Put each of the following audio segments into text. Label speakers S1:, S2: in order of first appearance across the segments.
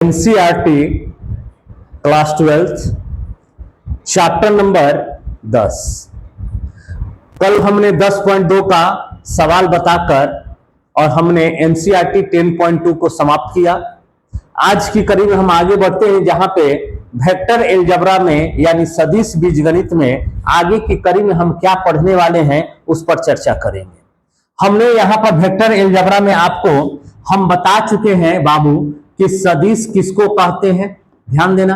S1: NCERT class 12 chapter number 10। कल हमने 10.2 का सवाल बताकर और हमने एनसीईआरटी 10.2 को समाप्त किया। आज की कड़ी में हम आगे बढ़ते हैं, जहां पे वेक्टर अलजेब्रा में यानी सदिश बीजगणित में आगे की कड़ी में हम क्या पढ़ने वाले हैं उस पर चर्चा करेंगे। हमने यहाँ पर वेक्टर अलजेब्रा में आपको हम बता चुके हैं बाबू कि सदिश किसको कहते हैं। ध्यान देना,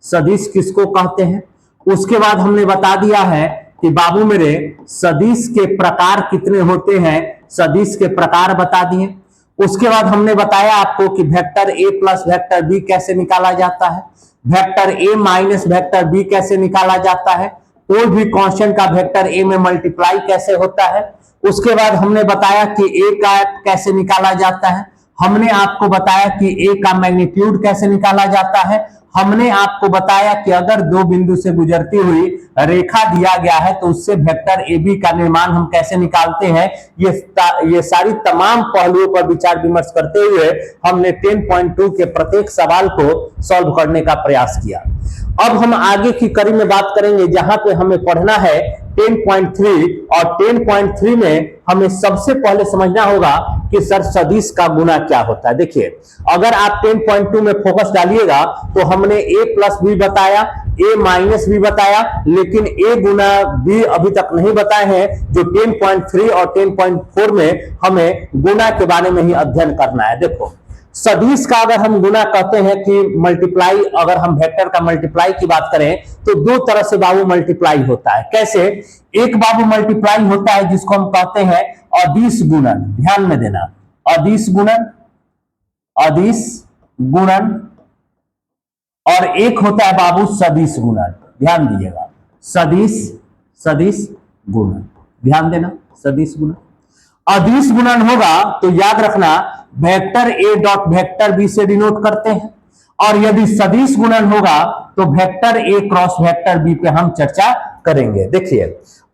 S1: सदिश किसको कहते हैं। उसके बाद हमने बता दिया है कि बाबू मेरे सदिश के प्रकार कितने होते हैं, सदिश के प्रकार बता दिए। उसके बाद हमने बताया आपको कि vector a plus vector b कैसे निकाला जाता है, वेक्टर ए माइनस वेक्टर बी कैसे निकाला जाता है, कोई भी कांस्टेंट का वेक्टर ए में मल्टीप्लाई कैसे होता है। उसके बाद हमने बताया कि ए का कैसे निकाला जाता है, हमने आपको बताया कि ए का मैग्नीट्यूड कैसे निकाला जाता है, हमने आपको बताया कि अगर दो बिंदु से गुजरती हुई रेखा दिया गया है तो उससे वेक्टर ए बी का निर्माण हम कैसे निकालते हैं। ये सारी तमाम पहलुओं पर विचार विमर्श करते हुए हमने 10.2 के प्रत्येक सवाल को सॉल्व करने का प्रयास किया। अब हम आगे की कड़ी में बात करेंगे, जहां पे हमें पढ़ना है 10.3 और 10.3 में हमें सबसे पहले समझना होगा कि सर सदिश का गुना क्या होता है। देखिए, अगर आप 10.2 में फोकस डालिएगा तो हमने a प्लस बी बताया, a माइनस बी बताया, लेकिन a गुना b अभी तक नहीं बताए हैं, जो 10.3 और 10.4 में हमें गुना के बारे में ही अध्ययन करना है। देखो, सदिश का अगर हम गुना कहते हैं कि मल्टीप्लाई, अगर हम वेक्टर का मल्टीप्लाई की बात करें तो दो तरह से बाबू मल्टीप्लाई होता है। कैसे? एक बाबू मल्टीप्लाई होता है जिसको हम कहते हैं अदिश गुणन। ध्यान में देना, अदिश गुणन, अदिश गुणन, और एक होता है बाबू सदिश गुणन। ध्यान दीजिएगा, सदिश गुणन, ध्यान देना, सदिश गुणन। अदिश गुणन होगा तो याद रखना वेक्टर ए डॉट वेक्टर बी से डिनोट करते हैं, और यदि सदिश गुणन होगा तो vector a cross vector b पे हम चर्चा करेंगे। देखिए,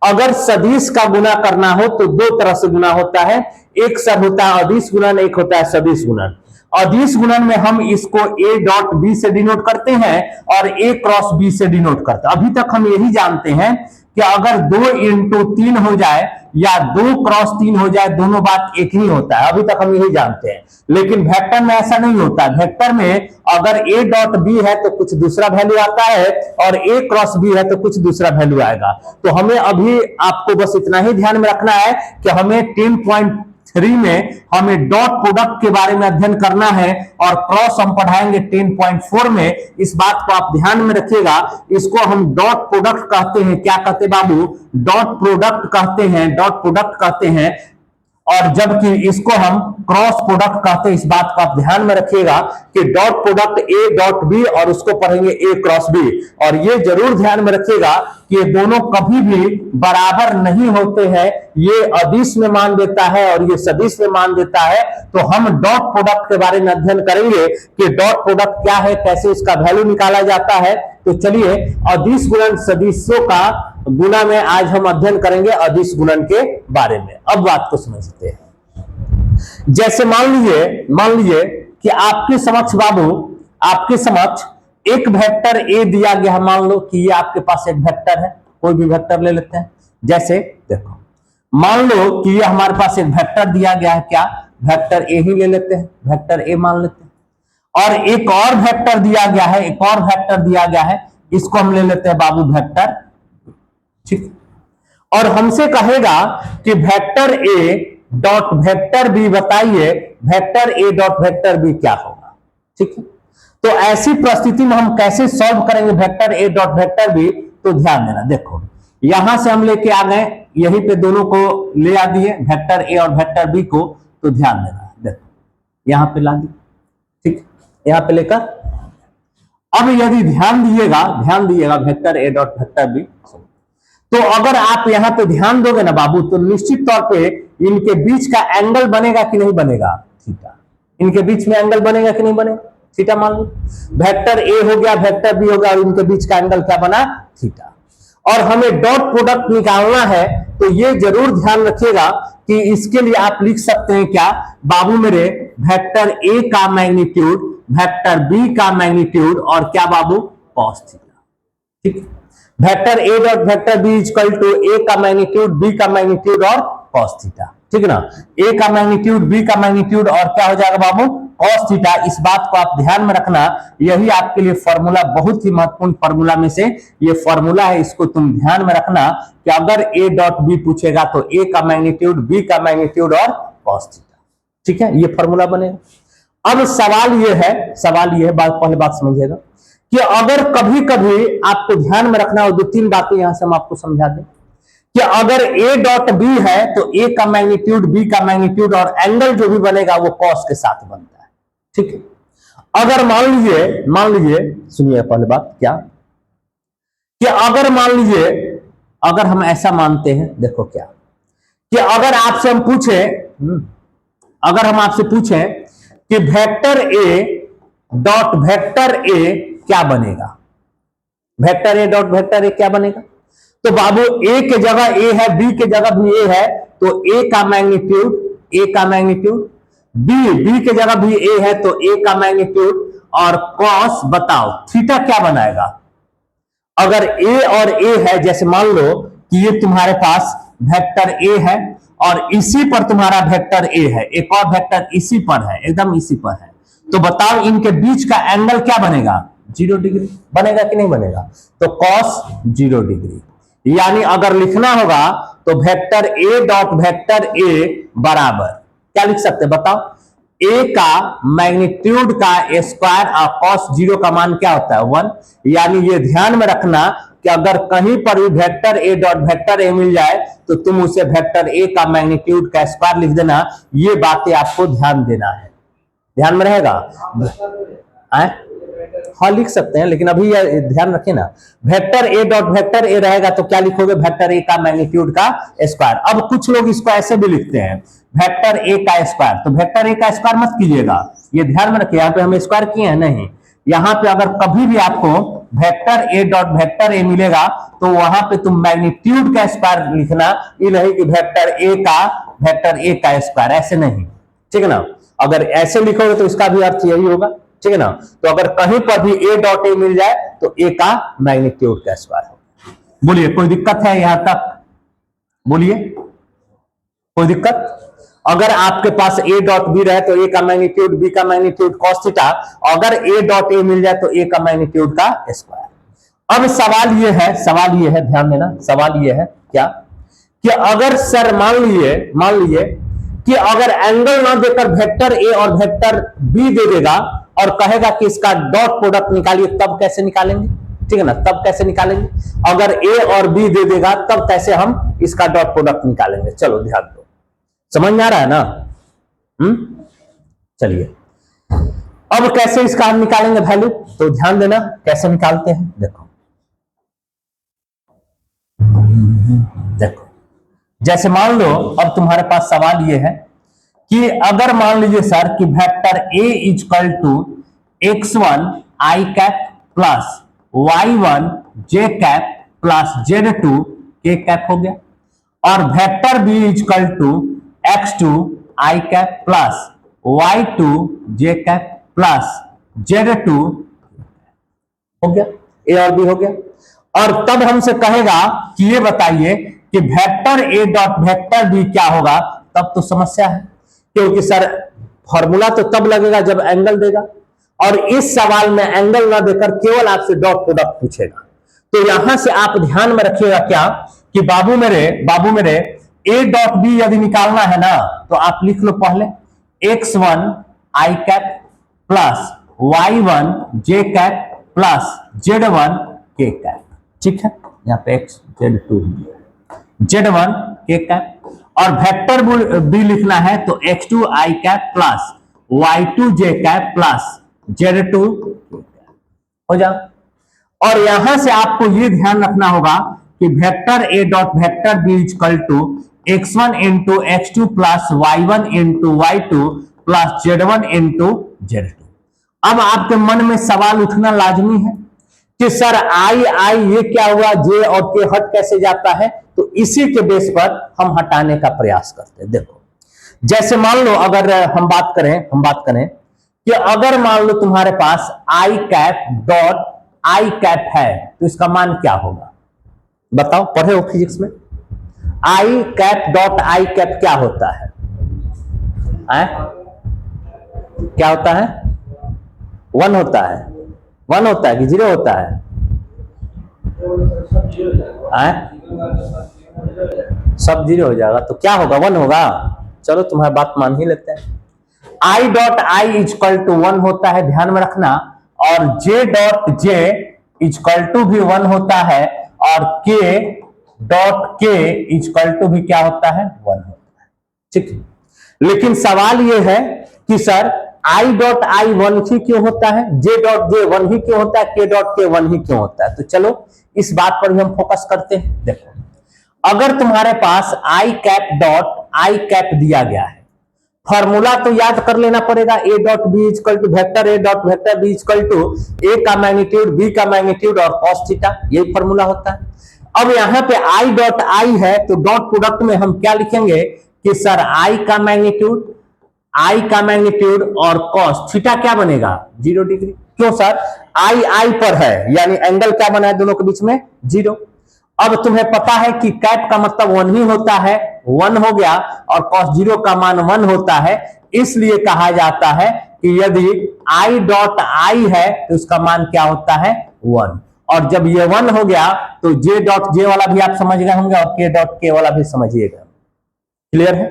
S1: अगर सदिश का गुना करना हो तो दो तरह से गुना होता है, एक सब होता है अदिश गुणन, एक होता है सदिश गुणन। अदिश गुणन में हम इसको a डॉट बी से डिनोट करते हैं और a क्रॉस बी से डिनोट करते हैं। अभी तक हम यही जानते हैं कि अगर 2 इंटू 3 हो जाए या 2 क्रॉस 3 हो जाए, दोनों बात एक ही होता है। अभी तक हम यही जानते हैं, लेकिन वेक्टर में ऐसा नहीं होता। वेक्टर में अगर a डॉट बी है तो कुछ दूसरा वैल्यू आता है और a क्रॉस बी है तो कुछ दूसरा वैल्यू आएगा। तो हमें अभी आपको बस इतना ही ध्यान में रखना है कि हमें 10.3 में हमें डॉट प्रोडक्ट के बारे में अध्ययन करना है और क्रॉस हम पढ़ाएंगे 10.4 में। इस बात को आप ध्यान में रखिएगा, इसको हम डॉट प्रोडक्ट कहते हैं। क्या कहते बाबू? डॉट प्रोडक्ट कहते हैं, डॉट प्रोडक्ट कहते हैं, और जबकि इसको हम क्रॉस प्रोडक्ट कहते हैं। इस बात को आप ध्यान में रखिएगा कि dot product a dot b और उसको पढ़ेंगे ए क्रॉस बी। और ये जरूर ध्यान में रखिएगा कि ये दोनों कभी भी बराबर नहीं होते हैं, ये अदिश में मान देता है और ये सदिश में मान देता है। तो हम डॉट प्रोडक्ट के बारे में अध्ययन करेंगे कि डॉट प्रोडक्ट क्या है, कैसे इसका वैल्यू निकाला जाता है। तो चलिए, अदिश गुणन सदिशों का गुना में आज हम अध्ययन करेंगे अदिश गुणन के बारे में। अब बात को समझते हैं। जैसे मान लीजिए कि आपके समक्ष बाबू, आपके समक्ष एक वेक्टर ए दिया गया है। मान लो कि ये आपके पास एक वेक्टर है, कोई भी वेक्टर ले लेते हैं। जैसे देखो, मान लो कि ये हमारे पास एक वेक्टर दिया गया है, क्या वेक्टर ए ही ले लेते हैं, वेक्टर ए मान लेते हैं। और एक और वेक्टर दिया गया है, एक और वेक्टर दिया गया है, इसको हम ले लेते हैं बाबू वेक्टर, ठीक। और हमसे कहेगा कि वेक्टर ए डॉट वेक्टर बी बताइए, वेक्टर ए डॉट वेक्टर बी क्या होगा, ठीक है। तो ऐसी परिस्थिति में हम कैसे सॉल्व करेंगे वेक्टर ए डॉट वेक्टर बी? तो ध्यान देना, देखो यहां से हम लेके आ गए, यहीं पे दोनों को ले आ दिए, वेक्टर ए और वेक्टर बी को। तो ध्यान देना, देखो यहां पे ला दी, ठीक, यहां पे लेकर। अब यदि ध्यान दीजिएगा वेक्टर ए डॉट वेक्टर बी, तो अगर आप यहां पे ध्यान दोगे ना बाबू, तो निश्चित तौर पे इनके बीच का एंगल बनेगा कि नहीं बनेगा? थीटा। इनके बीच में एंगल बनेगा कि नहीं बनेगा? थीटा मान लो। वेक्टर ए हो गया, वेक्टर बी हो गया, और इनके बीच का एंगल क्या बना? थीटा। और हमें डॉट प्रोडक्ट निकालना है, तो ये जरूर ध्यान रखिएगा कि इसके लिए आप लिख सकते हैं क्या बाबू मेरे, वेक्टर ए का मैग्नीट्यूड वेक्टर बी का मैग्नीट्यूड और क्या बाबू, कॉस थीटा। ठीक, vector A dot vector b equal to a का मैग्नीट्यूड, बी का मैग्नीट्यूड और कॉस थीटा। ठीक है ना, ए का मैग्नीट्यूड, बी का मैग्नीट्यूड और क्या हो जाएगा बाबू, कॉस थीटा। इस बात को आप ध्यान में रखना, यही आपके लिए फॉर्मूला, बहुत ही महत्वपूर्ण फॉर्मूला में से ये फॉर्मूला है, इसको तुम ध्यान में रखना कि अगर ए डॉट बी पूछेगा तो ए का मैग्नीट्यूड, बी का मैग्नीट्यूड और कॉस थीटा। ठीक है, ये फॉर्मूला बनेगा। अब सवाल ये है, पहले बात समझिएगा कि अगर कभी कभी आपको ध्यान में रखना, और दो तीन बातें यहां से हम आपको समझा दें कि अगर ए डॉट बी है तो ए का मैग्नीट्यूड, बी का मैग्नीट्यूड और एंगल जो भी बनेगा वो कॉस के साथ बनता है। ठीक है, अगर मान लीजिए सुनिए पहले बात क्या, कि अगर मान लीजिए, अगर हम ऐसा मानते हैं, देखो क्या, कि अगर आपसे हम पूछें, अगर हम आपसे पूछें कि वेक्टर ए डॉट वेक्टर ए क्या बनेगा, वेक्टर ए डॉट वेक्टर ए क्या बनेगा, तो बाबू ए के जगह ए है, बी के जगह भी ए है, तो ए का मैग्नीट्यूड, बी के जगह भी ए है तो ए का मैग्नीट्यूड और कॉस, बताओ थीटा क्या बनाएगा। अगर ए और ए है, जैसे मान लो कि ये तुम्हारे पास वेक्टर ए है और इसी पर तुम्हारा वेक्टर ए है, एक और वेक्टर इसी पर है, एकदम इसी पर है, तो बताओ इनके बीच का एंगल क्या बनेगा, 0 डिग्री बनेगा कि नहीं बनेगा, तो कॉस 0 डिग्री। यानी अगर लिखना होगा तो वेक्टर ए डॉट वेक्टर ए बराबर क्या लिख सकते हैं, बताओ, ए का मैग्नीट्यूड का स्क्वायर और कॉस 0 का मान क्या होता है, 1। यानी ये ध्यान में रखना कि अगर कहीं पर भी vector A dot vector a मिल जाए तो तुम उसे वेक्टर ए का मैग्नीट्यूड का स्क्वायर लिख देना। ये बातें आपको ध्यान देना है, ध्यान में रहेगा। हाँ लिख सकते हैं, लेकिन अभी ये ध्यान रखें ना, वेक्टर ए डॉट वेक्टर ए रहेगा तो क्या लिखोगे, वेक्टर ए का मैग्नीट्यूड का स्क्वायर। अब कुछ लोग इसको ऐसे भी लिखते हैं, वेक्टर ए का स्क्वायर, तो वेक्टर ए का स्क्वायर मत कीजिएगा, ये ध्यान में रखिए, यहाँ पे हम स्क्वायर किए हैं नहीं, यहाँ पे अगर कभी भी आपको वेक्टर ए डॉट वेक्टर ए मिलेगा तो वहां पे तुम मैग्नीट्यूड का स्क्वायर लिखना, ये नहीं कि वेक्टर ए का स्क्वायर, ऐसे नहीं। ठीक है ना, अगर ऐसे लिखोगे तो इसका भी अर्थ यही होगा। ठीक है ना, तो अगर कहीं पर भी ए डॉट ए मिल जाए तो ए का मैग्नीट्यूड का स्क्वायर होगा। बोलिए कोई दिक्कत है यहां तक, बोलिए कोई दिक्कत। अगर आपके पास ए डॉट बी रहे तो ए का मैग्नीट्यूड, बी का मैग्नीट्यूड कॉस थीटा, अगर ए डॉट ए मिल जाए तो ए का मैग्नीट्यूड का स्क्वायर। अब सवाल ये है, ध्यान देना, सवाल ये है क्या, कि अगर सर मान लीजिए कि अगर एंगल ना देकर वेक्टर ए और वेक्टर बी दे देगा और कहेगा कि इसका डॉट प्रोडक्ट निकालिए, तब कैसे निकालेंगे। ठीक है ना, तब कैसे निकालेंगे, अगर ए और बी दे देगा तब कैसे हम इसका डॉट प्रोडक्ट निकालेंगे। चलो ध्यान दो, समझ में आ रहा है ना। चलिए अब कैसे इसका हम निकालेंगे वैल्यू, तो ध्यान देना कैसे निकालते हैं। देखो जैसे मान लो, अब तुम्हारे पास सवाल ये है कि अगर मान लीजिए सर कि vector a equal to x1 i cap plus y1 j cap plus z2 k cap हो गया, और vector b equal to x2 i cap plus y2 j cap plus z2 हो गया, ए और बी हो गया। और तब हमसे कहेगा कि ये बताइए कि वेक्टर ए डॉट वेक्टर बी क्या होगा, तब तो समस्या है, क्योंकि सर फॉर्मूला तो तब लगेगा जब एंगल देगा, और इस सवाल में एंगल ना देकर केवल आपसे डॉट प्रोडक्ट पूछेगा। तो यहां से आप ध्यान में रखिएगा क्या, कि बाबू मेरे ए डॉट बी यदि निकालना है ना तो आप लिख लो पहले x1 i cap plus y1 j cap plus z1 k cap. ठीक है, यहाँ पे x z2 z1 k cap, और वेक्टर बी लिखना है तो x2 i cap plus y2 j cap plus z2 हो जा। और यहां से आपको ये ध्यान रखना होगा कि vector A dot vector b equal to x1 into x2 plus y1 into y2 plus z1 into z2। अब आपके मन में सवाल उठना लाजमी है कि सर आई ये क्या हुआ, जे और के हट कैसे जाता है, तो इसी के बेस पर हम हटाने का प्रयास करते हैं। देखो जैसे मान लो अगर हम बात करें कि अगर मान लो तुम्हारे पास i cap dot i cap है तो इसका मान क्या होगा? बताओ, पढ़े हो फिजिक्स में? आई कैप डॉट आई कैप क्या होता है? क्या होता है? 1 होता है। 1 होता है कि 0 होता है? सब 0 हो जाएगा तो क्या होगा? 1 होगा। चलो तुम्हारी बात मान ही लेते हैं। I dot i equal to 1 होता है, ध्यान में रखना, और j dot j equal to भी 1 होता है, और के डॉट के इजकल टू भी क्या होता है? 1 होता है। ठीक है, लेकिन सवाल यह है कि सर आई डॉट आई 1 ही क्यों होता है, जे डॉट जे 1 ही क्यों होता है, के डॉट के 1 ही क्यों होता है? तो चलो इस बात पर भी हम फोकस करते हैं। देखो, अगर तुम्हारे पास i cap dot i cap दिया गया है, फॉर्मूला तो याद कर लेना पड़ेगा, a dot b equal to vector A dot vector b equal to a का मैग्नीट्यूड बी का मैग्नीट्यूड और कॉस थीटा, यही फॉर्मूला होता है। अब यहां पे आई डॉट आई है तो डॉट प्रोडक्ट में हम क्या लिखेंगे कि सर आई का मैग्नीट्यूड और कॉस थीटा क्या बनेगा? 0 डिग्री। क्यों सर? आई आई पर है, यानी एंगल क्या बना है दोनों के बीच में? 0। अब तुम्हें पता है कि कैप का मतलब 1 ही होता है, 1 हो गया, और cos 0 का मान 1 होता है, इसलिए कहा जाता है कि यदि i डॉट आई है तो उसका मान क्या होता है? 1। और जब ये 1 हो गया तो j डॉट जे वाला भी आप समझ गए होंगे और k डॉट के वाला भी समझिएगा। क्लियर है?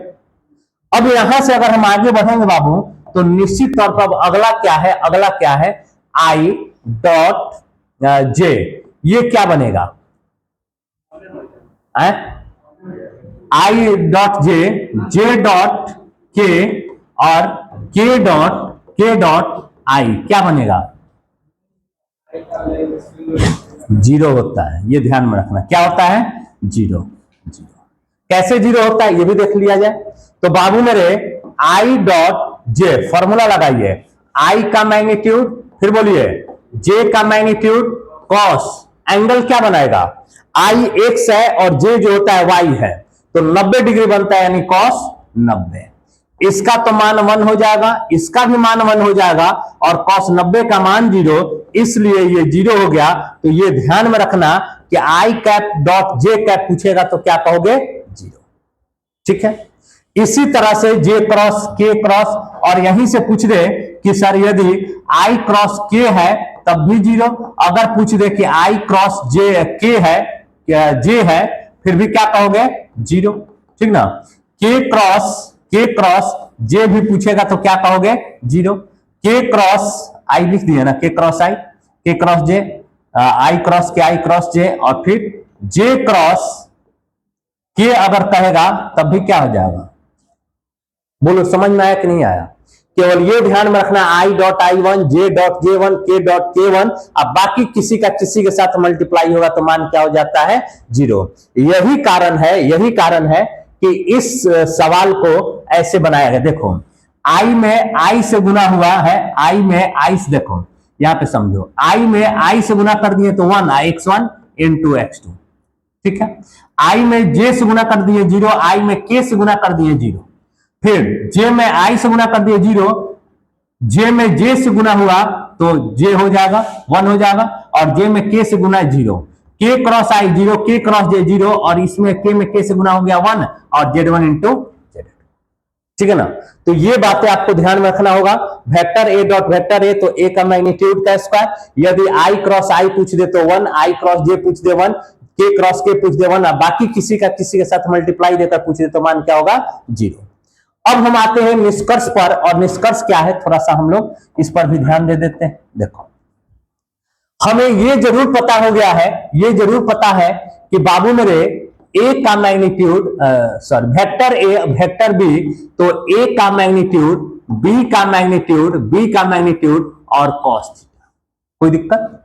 S1: अब यहां से अगर हम आगे बढ़ेंगे बाबू तो निश्चित तौर पर अब अगला क्या है? अगला क्या है? i डॉट जे, ये क्या बनेगा? I dot J, J dot के और के डॉट आई क्या बनेगा? 0 होता है, ये ध्यान में रखना। क्या होता है? 0। कैसे 0 होता है ये भी देख लिया जाए। तो बाबू मेरे आई डॉट जे, फॉर्मूला लगाइए, आई का मैग्नीट्यूड, फिर बोलिए जे का मैग्नीट्यूड कॉस, एंगल क्या बनाएगा? आई एक्स है और जे जो होता है वाई है, तो 90 डिग्री बनता है, यानी कॉस 90। इसका तो मान 1 हो जाएगा, इसका भी मान 1 हो जाएगा, और कॉस 90 का मान 0, इसलिए ये 0 हो गया। तो ये ध्यान में रखना कि आई कैप डॉट जे कैप पूछेगा तो क्या कहोगे? 0। ठीक है, इसी तरह से जे क्रॉस के क्रॉस, और यहीं से पूछ दे कि सर यदि आई क्रॉस के है तब भी 0, अगर पूछ दे कि आई क्रॉस जे के है, जे है, फिर भी क्या कहोगे? 0। ठीक ना? के क्रॉस जे भी पूछेगा तो क्या कहोगे? 0। के क्रॉस आई लिख दिया ना, के क्रॉस आई, के क्रॉस जे, आई क्रॉस के, आई क्रॉस जे, और फिर जे क्रॉस के अगर कहेगा तब भी क्या हो जाएगा? बोलो, समझ में आया कि नहीं आया? केवल ये ध्यान में रखना, आई डॉट आई 1, जे डॉट जे 1, के डॉट के 1, अब बाकी किसी का किसी के साथ मल्टीप्लाई होगा तो मान क्या हो जाता है? 0। यही कारण है कि इस सवाल को ऐसे बनाया गया। देखो, आई में आई से गुना हुआ है, आई में आई से, देखो यहां पे समझो, आई में आई से गुना कर दिए तो 1 x1 into x2। ठीक है, आई में जे से गुना कर दिए 0, आई में के से गुना कर दिए 0, फिर जे में आई से गुना कर दिए 0, जे में जे से गुना हुआ तो जे हो जाएगा 1 हो जाएगा, और जे में के से गुना 0, के क्रॉस आई 0, के क्रॉस जे 0, और इसमें के में के से गुना हो गया 1, और z1 इंटू z2। ठीक है ना? तो ये बातें आपको ध्यान में रखना होगा। वेक्टर ए डॉट वेक्टर ए, तो ए का मैग्नीट्यूड का स्क्वायर, यदि आई क्रॉस आई पूछ दे तो 1, आई क्रॉस जे पूछ दे 1, के क्रॉस के पूछ दे 1, बाकी किसी का किसी के साथ मल्टीप्लाई देकर पूछ दे तो मान क्या होगा? 0। अब हम आते हैं निष्कर्ष पर, और निष्कर्ष क्या है थोड़ा सा हम लोग इस पर भी ध्यान दे देते हैं। देखो, हमें ये जरूर पता हो गया है, ये जरूर पता है कि बाबू मेरे ए का magnitude, sorry, vector a vector b, तो ए का मैग्नीट्यूड, बी का मैग्नीट्यूड, बी का मैग्नीट्यूड और कॉस थीटा। कोई दिक्कत?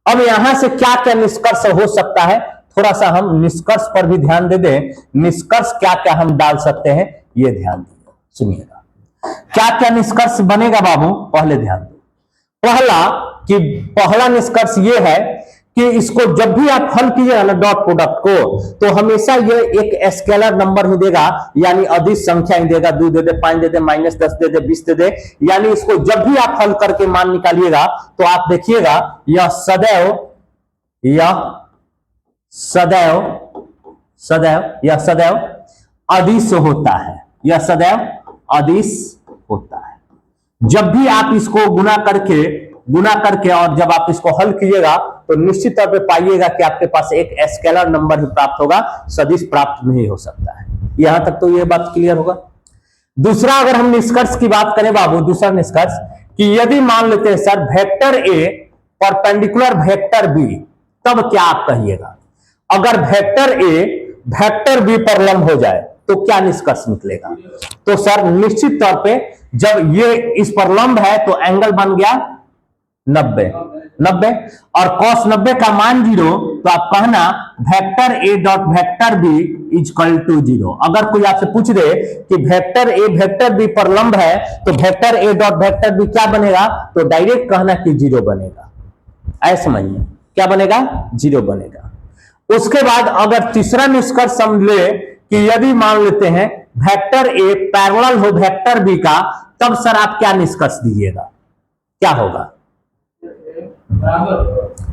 S1: अब यहां से क्या क्या निष्कर्ष हो सकता है, थोड़ा सा हम निष्कर्ष पर भी ध्यान दे दें। निष्कर्ष क्या क्या हम डाल सकते हैं, ये ध्यान दीजिए, सुनिएगा क्या क्या निष्कर्ष बनेगा बाबू, पहले ध्यान दो। पहला निष्कर्ष ये है कि इसको जब भी आप हल कीजिएगा ना डॉट प्रोडक्ट को, तो हमेशा ये एक स्केलर नंबर ही देगा, यानी अदिश संख्या ही देगा। 2 दे दे, 5 दे दे, -10 दे दे, 20 दे दे, यानी इसको जब भी आप हल करके मान निकालिएगा तो आप देखिएगा यह सदैव अदिश होता है। यह सदैव अदिश होता है। जब भी आप इसको गुना करके और जब आप इसको हल कीजिएगा तो निश्चित तौर पे पाइएगा कि आपके पास एक स्केलर नंबर ही प्राप्त होगा, सदिश प्राप्त नहीं हो सकता है। यहां तक तो ये बात क्लियर होगा। दूसरा, अगर हम निष्कर्ष की बात करें बाबू, दूसरा निष्कर्ष कि यदि मान लेते हैं sir vector a perpendicular vector b, तब क्या आप कहिएगा? अगर वेक्टर ए वेक्टर बी पर लंब हो जाए तो क्या निष्कर्ष निकलेगा? तो सर निश्चित तौर पे जब ये इस पर लंब है तो एंगल बन गया 90 और cos 90 का मान 0, तो आप कहना vector A dot vector b equal to 0। अगर कोई आपसे पूछ दे कि वेक्टर ए वेक्टर बी पर लंब है तो वेक्टर ए डॉट वेक्टर बी क्या बनेगा, तो डायरेक्ट कहना कि 0 बनेगा। ऐसे समझिए क्या बनेगा, 0 बनेगा। उसके बाद अगर तीसरा निष्कर्ष समझ ले कि यदि मान लेते हैं वेक्टर ए पैरेलल हो वेक्टर बी का, तब सर आप क्या निष्कर्ष दीजिएगा? क्या होगा?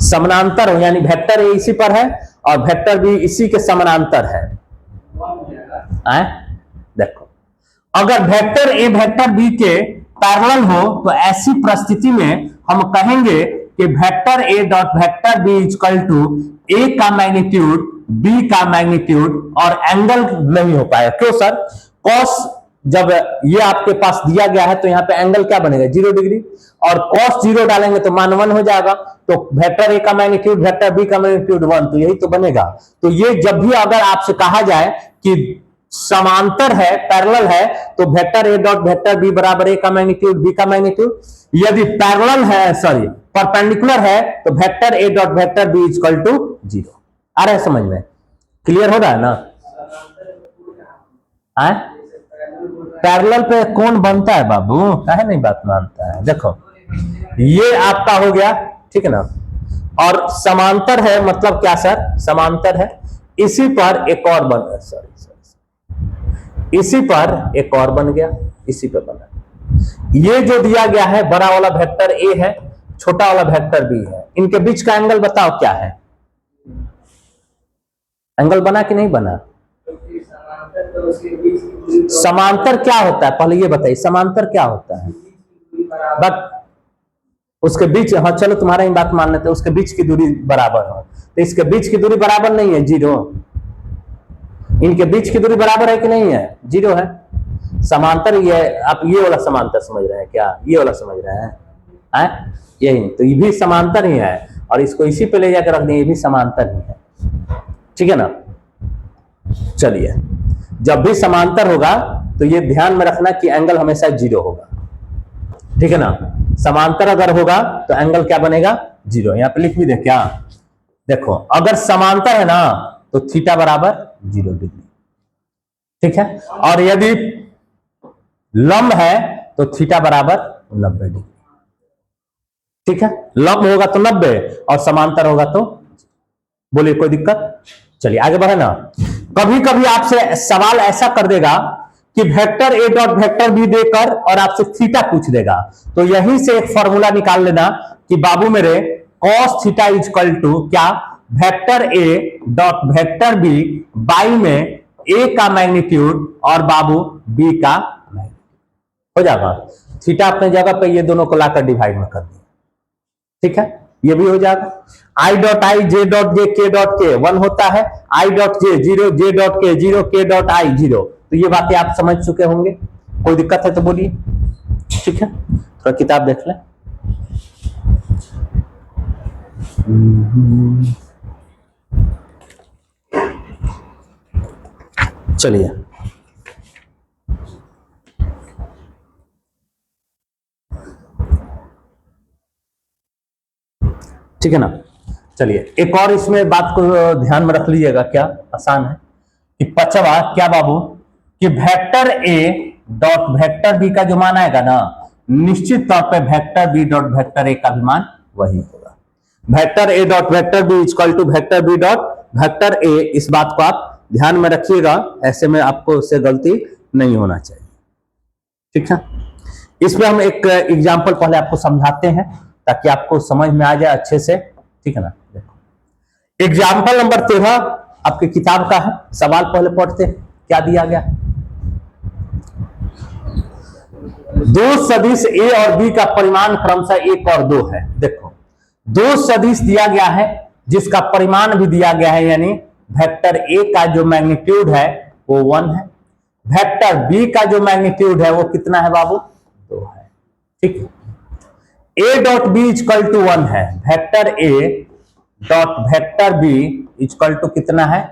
S1: समानांतर हो, यानी वेक्टर ए इसी पर है और वेक्टर बी इसी के समानांतर है। देखो, अगर वेक्टर ए वेक्टर बी के पैरेलल हो तो ऐसी परिस्थिति में हम कहेंगे कि vector A dot vector b equal to a का मैग्नीट्यूड बी का मैग्नीट्यूड और एंगल नहीं हो पाएगा। क्यों सर? कॉस जब ये आपके पास दिया गया है तो यहां पे एंगल क्या बनेगा, 0 डिग्री, और cos 0 डालेंगे तो मान 1 हो जाएगा। तो वेक्टर ए का मैग्नीट्यूड वेक्टर बी का मैग्नीट्यूड 1, तो यही तो बनेगा। तो ये जब भी अगर आपसे कहा जाए कि समांतर है, पैरेलल है, तो वेक्टर ए डॉट वेक्टर बी बराबर ए का मैग्नीट्यूड बी का मैग्नीट्यूड। यदि पैरेलल है, सॉरी परपेंडिकुलर है, तो vector A dot vector b equal to 0। आ रहा है समझ में? क्लियर हो रहा है ना? पैरेलल पे कौन बनता है बाबू, काहे नहीं बात मानता है? देखो ये आपका हो गया, ठीक है ना। और समांतर है मतलब क्या सर? समांतर है, इसी पर एक और बन गया, सॉरी इसी पर एक और बन गया, इसी पर बना। ये जो दिया गया है बड़ा वाला वेक्टर ए है, छोटा वाला वेक्टर बी है, इनके बीच का एंगल बताओ क्या है? एंगल बना कि नहीं बना? समांतर क्या होता है पहले ये बताइए, समांतर क्या होता है? बट उसके बीच, हाँ चलो तुम्हारा ही बात मान लेते हैं, उसके बीच की दूरी बराबर हो, तो इसके बीच की दूरी बराबर नहीं है, 0। इनके बीच की दूरी बराबर है कि नहीं है? 0 है। समांतर ये, आप ये वाला समांतर समझ रहे हैं क्या? ये वाला समझ रहे हैं? यही, तो ये भी समांतर ही है और इसको इसी पे ले जाकर रख दें, ये भी समांतर ही है, ठीक है ना। चलिए, जब भी समांतर होगा तो ये ध्यान में रखना कि एंगल हमेशा 0 होगा, ठीक है ना। समांतर अगर होगा तो एंगल क्या बनेगा? 0। यहां पे लिख भी दे क्या? देखो, अगर समांतर है ना तो थीटा बराबर 0 डिग्री, ठीक है। और यदि लंब है तो थीटा बराबर 90 डिग्री, ठीक है। लंब होगा तो 90 और समांतर होगा तो, बोलिए कोई दिक्कत? चलिए आगे बढ़े ना। कभी कभी आपसे सवाल ऐसा कर देगा कि वेक्टर ए डॉट वेक्टर बी देकर और आपसे थीटा पूछ देगा, तो यहीं से एक फॉर्मूला निकाल लेना कि बाबू मेरे cos थीटा इक्वल टू क्या, vector A dot vector B by में ए का मैग्नीट्यूड और बाबू बी का मैग्नीट्यूड हो जाएगा। थीटा अपने जगह पे, ये दोनों को लाकर डिवाइड में कर दिया, ठीक है, ये भी हो जाएगा। आई डॉट आई, जे डॉट जे, के डॉट के 1 होता है, I dot J 0, J dot के 0, के डॉट आई 0। तो ये बातें आप समझ चुके होंगे, कोई दिक्कत है तो बोलिए, ठीक है। थोड़ा किताब देख लें। चलिए, ठीक है ना। चलिए, एक और इसमें बात को ध्यान में रख लीजिएगा, क्या आसान है कि पचवा क्या बाबू, कि वेक्टर ए डॉट वेक्टर बी का जो मान आएगा ना, निश्चित तौर पे vector b dot vector a का भी मान वही होगा। Vector A dot vector b equal to vector b dot vector a. इस बात को आप ध्यान में रखिएगा, ऐसे में आपको उससे गलती नहीं होना चाहिए। ठीक है, इसमें हम एक एग्जांपल पहले आपको समझाते हैं ताकि आपको समझ में आ जाए अच्छे से। ठीक है ना, देखो एग्जांपल नंबर 13 आपकी किताब का है। सवाल पहले पढ़ते हैं, क्या दिया गया। दो सदिश ए और बी का परिमाण क्रमशः 1 और 2 है। देखो दो सदिश दिया गया है जिसका परिमाण भी दिया गया है, यानी वेक्टर ए का जो मैग्नीट्यूड है वो 1 है, वेक्टर बी का जो मैग्नीट्यूड है वो कितना है बाबू, 2 है। ठीक है, a dot b equal to 1 है, vector A dot vector b equal to कितना है,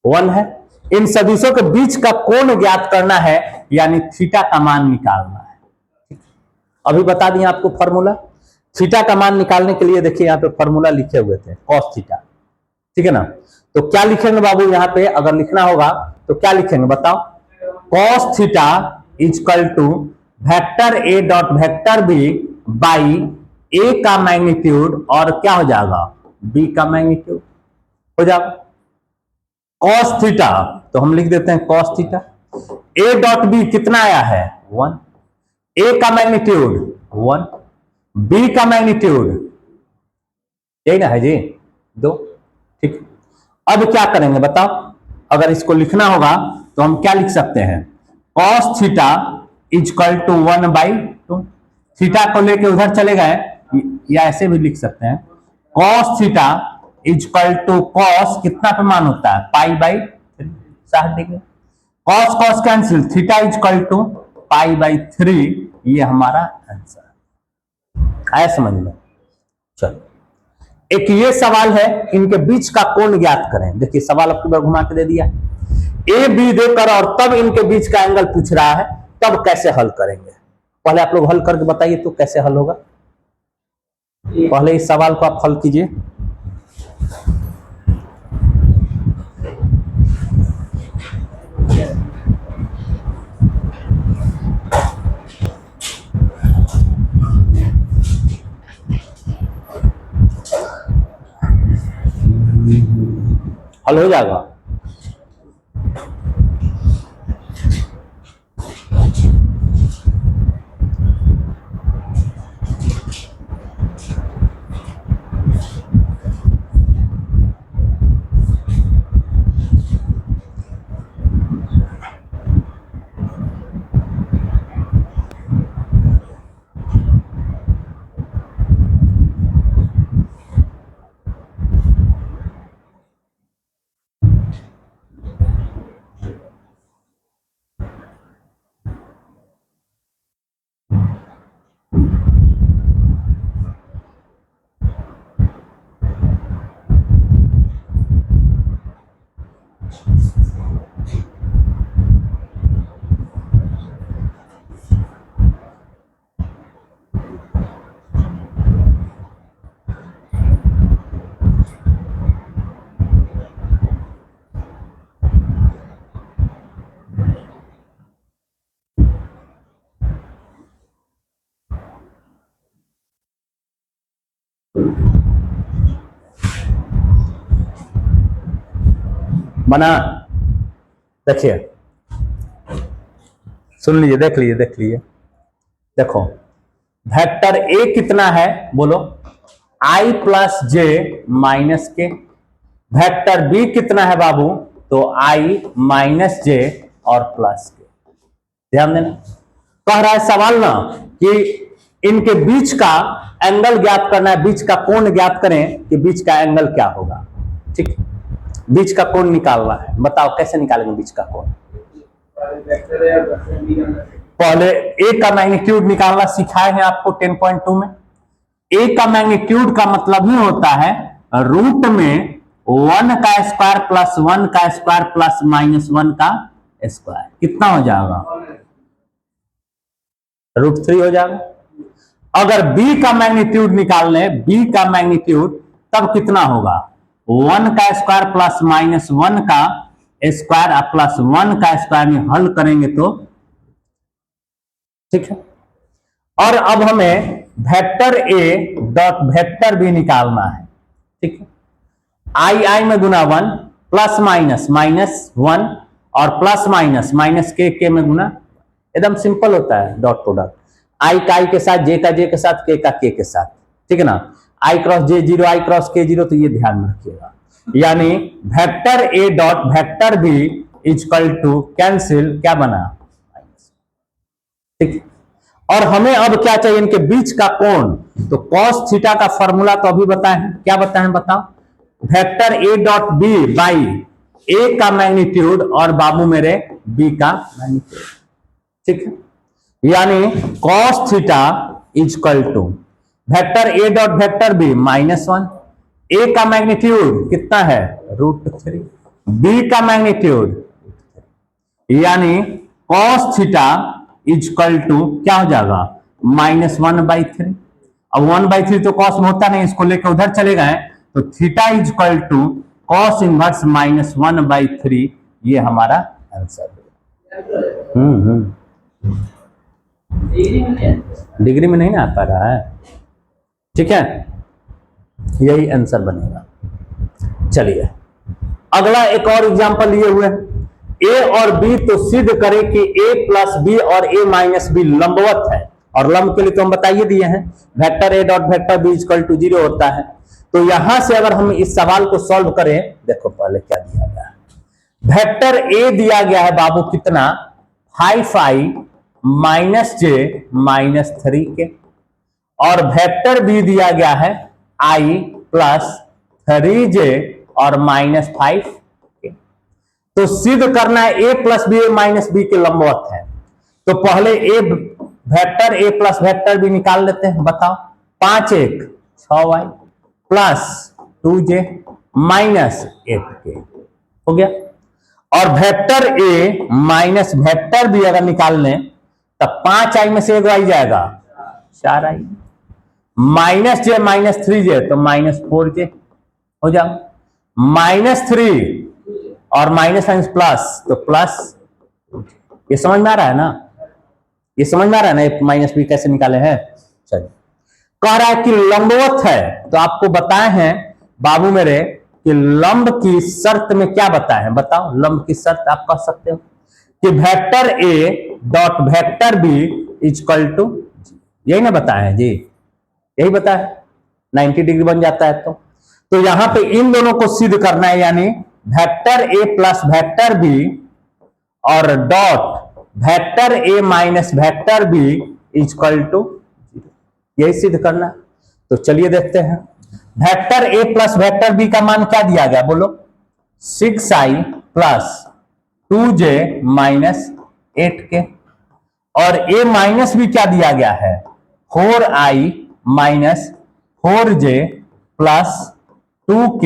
S1: 1 है। इन सदिशों के बीच का कोण ज्ञात करना है, यानी थीटा का मान निकालना है। अभी बता दिए आपको फॉर्मूला। थीटा का मान निकालने के लिए देखिए यहाँ पे फॉर्मूला लिखे हुए थे, कॉस थीटा। ठीक है ना, तो क्या लिखेंगे बाबू यहाँ पे, अगर लिखना होगा तो क्या लिखेंगे बताओ। Cos theta equal to vector A dot vector B by a का मैग्नीट्यूड और क्या हो जाएगा, बी का मैग्नीट्यूड हो जाएगा। कॉस थीटा तो हम लिख देते हैं cos theta, a dot b कितना आया है 1, ए का मैग्नीट्यूड 1, बी का मैग्नीट्यूड यही ना है जी 2। ठीक, अब क्या करेंगे बताओ। अगर इसको लिखना होगा तो हम क्या लिख सकते हैं, cos theta equal to 1/2। Theta को लेके उधर चले गए, या ऐसे भी लिख सकते हैं cos theta equal to cos कितना पे मान होता है, π/3 60 degree. Cos cos cancel, theta equal to π/3, ये हमारा आंसर आया समझ में। चलो एक ये सवाल है, इनके बीच का कोण ज्ञात करें। देखिए सवाल आपको बार घुमा के दे दिया, ए बी देकर और तब इनके बीच का एंगल पूछ रहा है, तब कैसे हल करेंगे। पहले आप लोग हल करके बताइए तो कैसे हल होगा। पहले इस सवाल को आप हल कीजिए। हल हो जाएगा। बना, देखिए सुन लीजिए, देख लीजिए। देखो वेक्टर ए कितना है बोलो, i प्लस जे माइनस के। वेक्टर बी कितना है बाबू, तो i माइनस जे और प्लस के। ध्यान देना, कह रहा है सवाल ना कि इनके बीच का एंगल ज्ञात करना है, बीच का कोण ज्ञात करें कि बीच का एंगल क्या होगा। ठीक, बीच का कोण निकालना है, बताओ कैसे निकालेंगे बीच का कोण। पहले ए का मैग्नीट्यूड निकालना सिखाए हैं आपको 10.2 में। ए का मैग्नीट्यूड का मतलब ही होता है रूट में 1 का स्क्वायर प्लस 1 का स्क्वायर प्लस -1 का स्क्वायर। कितना हो जाएगा, √3 हो जाएगा। अगर बी का मैग्नीट्यूड निकाल लें, बी का मैग्नीट्यूड, तब कितना होगा, 1 का स्क्वायर प्लस -1 का स्क्वायर प्लस 1 का स्क्वायर में हल करेंगे तो ठीक है। और अब हमें वेक्टर ए डॉट वेक्टर बी निकालना है, ठीक है। आई में गुना 1 प्लस माइनस माइनस 1 और प्लस माइनस माइनस के में गुना, एकदम सिंपल होता है डॉट प्रोडक्ट। आई का आई के साथ, जे का जे के साथ, के का के साथ, ठीक है ना। आई क्रॉस जे 0, आई क्रॉस के 0, तो ये ध्यान में रखिएगा। यानी vector A dot vector b equal to cancel क्या बना, ठीक। और हमें अब क्या चाहिए, इनके बीच का कोण, तो कॉस थीटा का फॉर्मूला तो अभी बताए, क्या बताएं बताओ। Vector A dot b by a का मैग्नीट्यूड और बाबू मेरे बी का मैग्नीट्यूड, ठीक है। यानी cos theta equal to vector A dot vector b -1, a का मैग्नीट्यूड कितना है √3, बी का मैग्नीट्यूड, यानी कॉस थीटा इक्वल टू क्या हो जाएगा -1/3। अब 1/3 तो कॉस में होता नहीं, इसको लेकर उधर चले गए तो theta equal to cos inverse -1/3, ये हमारा आंसर है। डिग्री में नहीं ना आ पा रहा है, ठीक है, यही आंसर बनेगा। चलिए अगला एक और एग्जांपल लिए हुए हैं। ए और बी तो सिद्ध करें कि ए प्लस बी और ए माइनस बी लंबवत है, और लंब के लिए तो हम बताइए दिए हैं vector A dot vector b equal to 0 होता है। तो यहां से अगर हम इस सवाल को सॉल्व करें, देखो पहले क्या दिया गया है। वेक्टर ए दिया गया है बाबू कितना 5i - j - 3 के, और वेक्टर बी दिया गया है i + 3j और -5 के। तो सिद्ध करना है a + b - b के लंबवत है। तो पहले a vector a plus vector b निकाल लेते हैं, बताओ। 5 × 1 = 6y plus 2j minus 8k हो गया। और वेक्टर ए माइनस वेक्टर बी अगर निकाल लें तब 5i में से एक y जाएगा 4i, -j - 3j तो -4j हो जाएगा, -3 और माइनस प्लस तो प्लस। ये समझ में आ रहा है ना, ये समझ में आ रहा है ना, ये माइनस बी कैसे निकाले हैं। चलिए कह रहा है कि लंबवत है, तो आपको बताए हैं बाबू मेरे कि लंब की शर्त में क्या बताए हैं, बताओ। लंब की शर्त आप कह सकते हो कि vector A dot vector b equal to, यही ना बताए हैं जी, यही बताया 90 डिग्री बन जाता है। तो यहां पे इन दोनों को सिद्ध करना है, यानी vector a plus vector B और dot vector A minus vector b equal to 0, यही सिद्ध करना। तो चलिए देखते हैं। Vector a plus vector B का मान क्या दिया गया, बोलो। 6i + 2j - 8k, और ए माइनस बी क्या दिया गया है 4i - 4j + 2k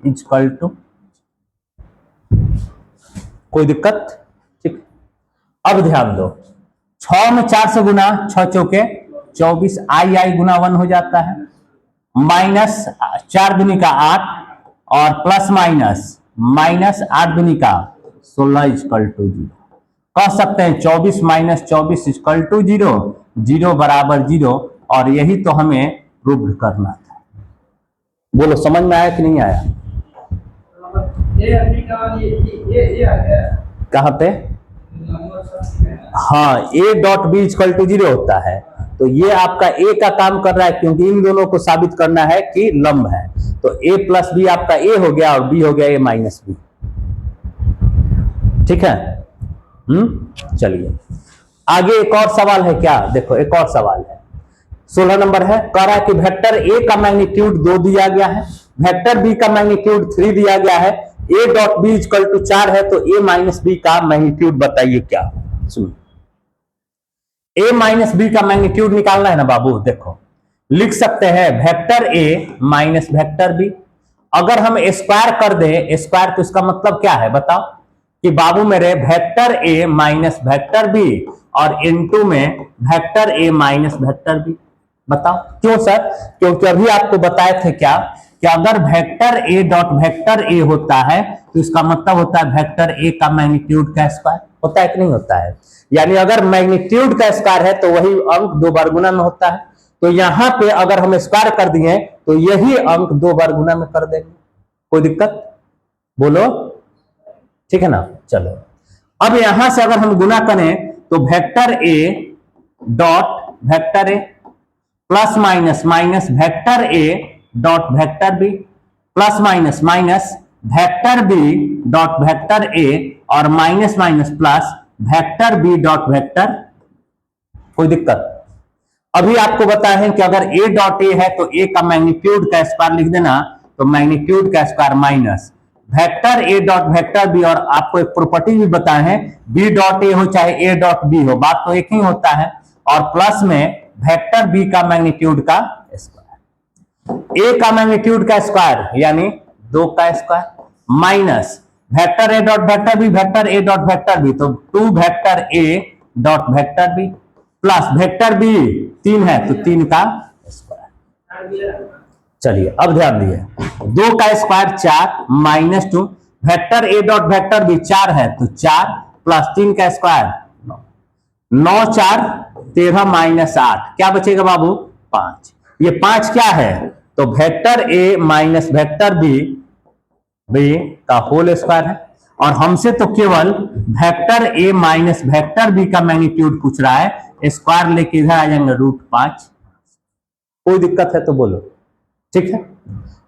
S1: equal to, कोई दिक्कत, ठीक। अब ध्यान दो, 6 में 4 से गुना, 6 चौके 24, आई गुना 1 हो जाता है, माइनस 4 दूनी का 8 और प्लस माइनस 8 दूनी का 16 इक्वल टू 0। कह सकते हैं 24 - 24 इक्वल टू 0, 0 बराबर 0, और यही तो हमें प्रूव करना था। बोलो समझ में आया कि नहीं आया। कहां पे, हाँ, a dot b equal to 0 होता है, तो ये आपका ए का काम कर रहा है, क्योंकि इन दोनों को साबित करना है कि लंब है। तो ए प्लस बी आपका ए हो गया और बी हो गया ए माइनस बी, ठीक है। चलिए आगे एक और सवाल है क्या, देखो एक और सवाल है, 16 नंबर है। कह रहा है कि वेक्टर ए का मैग्नीट्यूड 2 दिया गया है, वेक्टर बी का मैग्नीट्यूड 3 दिया गया है, a dot b equal to 4 है, तो ए माइनस बी का मैग्नीट्यूड बताइए क्या। सुनो, ए माइनस बी का मैग्नीट्यूड निकालना है ना बाबू, देखो लिख सकते हैं वेक्टर ए माइनस वेक्टर बी। अगर हम स्क्वायर कर दें स्क्वायर, तो इसका मतलब क्या है बताओ कि बाबू मेरे वेक्टर ए माइनस वेक्टर बी और इनटू में वेक्टर ए माइनस वेक्टर बी। बताओ क्यों सर, क्योंकि अभी आपको बताए थे क्या कि अगर वेक्टर ए डॉट वेक्टर ए होता है तो इसका मतलब होता है वेक्टर ए का मैग्नीट्यूड का स्क्वायर होता है कि नहीं होता है। यानी अगर मैग्नीट्यूड का स्क्वायर है तो वही अंक 2 बार गुना में होता है। तो यहां पे अगर हम स्क्वायर कर दिए तो यही अंक 2 बार गुना में कर देंगे, कोई दिक्कत बोलो, ठीक है ना। चलो अब यहां से अगर हम गुना करें तो vector A dot vector a plus minus minus vector A dot vector b plus minus minus vector b dot vector a और minus minus plus vector b dot vector, कोई दिक्कत। अभी आपको बताया है कि अगर ए डॉट ए है तो ए का मैग्नीट्यूड का स्क्वायर लिख देना, तो मैग्नीट्यूड का स्क्वायर माइनस वेक्टर ए डॉट वेक्टर बी, और आपको एक प्रॉपर्टी भी बताए हैं बी डॉट ए हो चाहे ए डॉट बी हो, बात तो एक ही होता है, और प्लस में वेक्टर बी का मैग्नीट्यूड का स्क्वायर, ए का मैग्नीट्यूड का स्क्वायर यानी 2 का स्क्वायर माइनस वेक्टर ए डॉट वेक्टर बी वेक्टर ए डॉट वेक्टर बी, तो 2 वेक्टर ए dot vector b plus vector b 3 है तो 3 का स्क्वायर। चलिए अब ध्यान दिए, 2 का स्क्वायर 4 माइनस 2 वेक्टर ए डॉट वेक्टर बी 4 है तो 4 प्लस 3 का स्क्वायर 9 4 13 माइनस 8, क्या बचेगा बाबू 5। ये 5 क्या है तो वेक्टर ए माइनस वेक्टर बी का होल स्क्वायर है, और हमसे तो केवल वेक्टर ए माइनस वेक्टर बी का मैग्नीट्यूड पूछ रहा है, स्क्वायर लेके इधर आ जाएंगे √5, कोई दिक्कत है तो बोलो, ठीक है।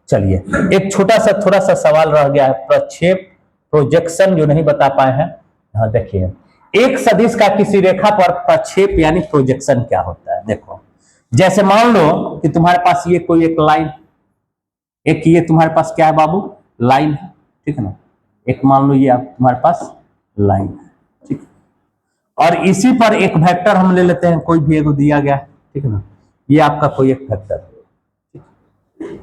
S1: चलिए एक छोटा सा थोड़ा सा सवाल रह गया है, प्रक्षेप प्रोजेक्शन जो नहीं बता पाए हैं। हाँ देखिए, एक सदिश का किसी रेखा पर प्रक्षेप यानी प्रोजेक्शन क्या होता है। देखो जैसे मान लो कि तुम्हारे पास ये कोई एक लाइन, एक ये तुम्हारे पास क्या है बाबू लाइन है, ठीक है ना, एक मान लो ये आप तुम्हारे पास लाइन है, ठीक है, और इसी पर एक वेक्टर हम ले लेते हैं, कोई भी एक दिया गया है, ठीक है ना, ये आपका कोई एक वेक्टर है।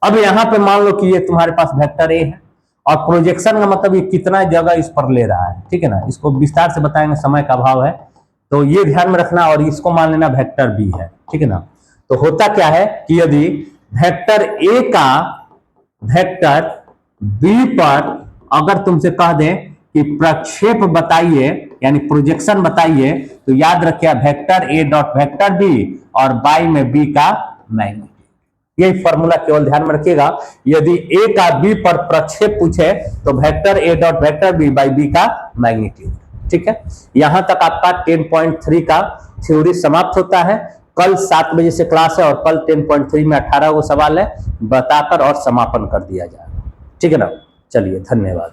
S1: अब यहां पे मान लो कि ये तुम्हारे पास वेक्टर ए है, और प्रोजेक्शन का मतलब ये कितना जगह इस पर ले रहा है, ठीक है ना, इसको विस्तार से बताएंगे, समय का अभाव है, तो ये ध्यान में रखना, और इसको मान लेना वेक्टर बी है, ठीक है ना। तो होता क्या है कि यदि वेक्टर ए का वेक्टर बी पर अगर तुमसे कह दें कि प्रक्षेप बताइए यानी प्रोजेक्शन बताइए, तो याद रखिए वेक्टर ए डॉट वेक्टर बी और बाई में बी का मैग्नीट्यूड, यही फॉर्मूला केवल ध्यान में रखिएगा। यदि ए का बी पर प्रक्षेप पूछे तो vector A dot vector B by B का मैग्नीट्यूड, ठीक है। यहां तक आपका 10.3 का थ्योरी समाप्त होता है। कल 7 बजे से क्लास है, और कल 10.3 में 18 को सवाल है, बताकर और समापन कर दिया जाएगा, ठीक है ना। चलिए धन्यवाद।